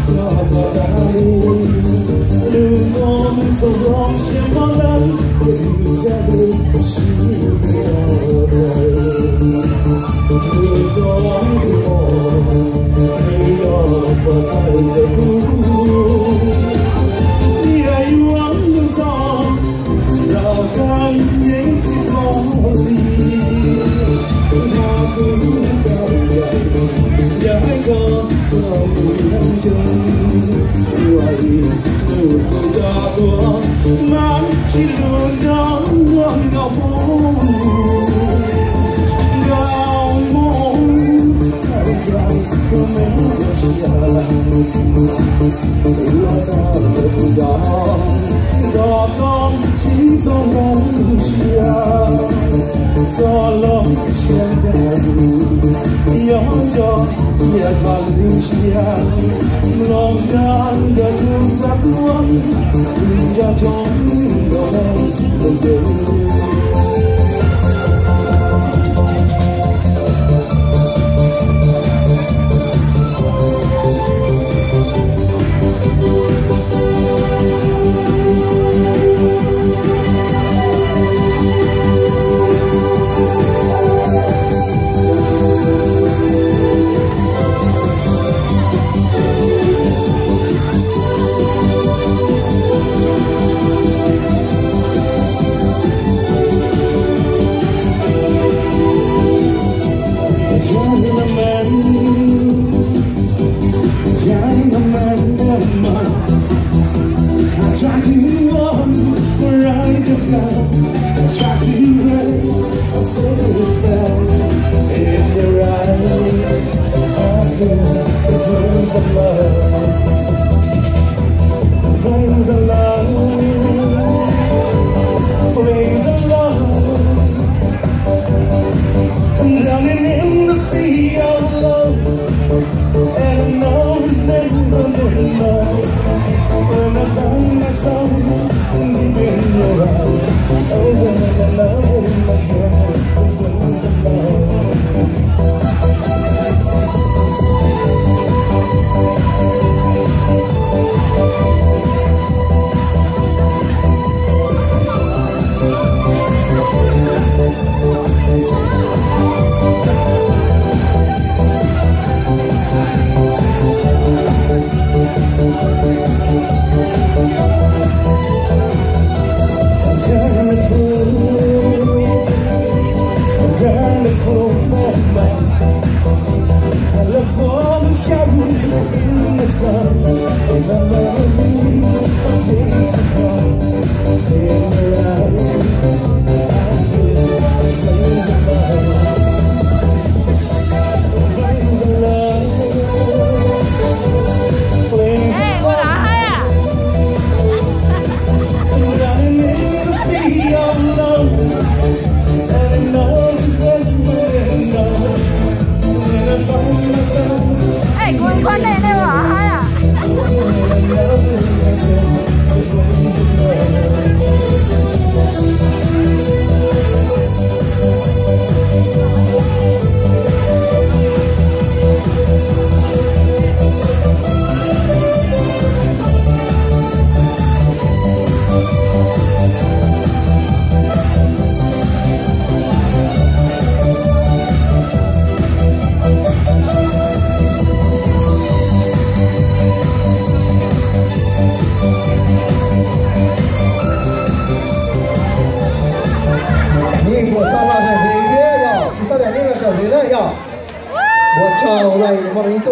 走到哪里？如果走往前方的，留下的是我的。这种我没有分开的路，你来往路上，绕开眼睛光里，他不高远，也还可走很久。我一路不大多，满是路上我梦。高高几座梦想，做了现代路，有着铁杆理想，梦想的路上多，人家中的try to run where I just got. I try to break a silly spell. In your eyes, I feel the flames of love. Flames of love. Flames of love. I'm drowning in the sea of love, and I know it's never enough. When I find myself deep in your eyes, oh, when I love you again, the flames of love. I look for the shadows in the sun, and the memories of days to come. In your eyes, I feel flames of love, flames of love, I'm running in the sea of love, and I know it's never enough. 哎，滚滚的那娃呀！我找来我们一种。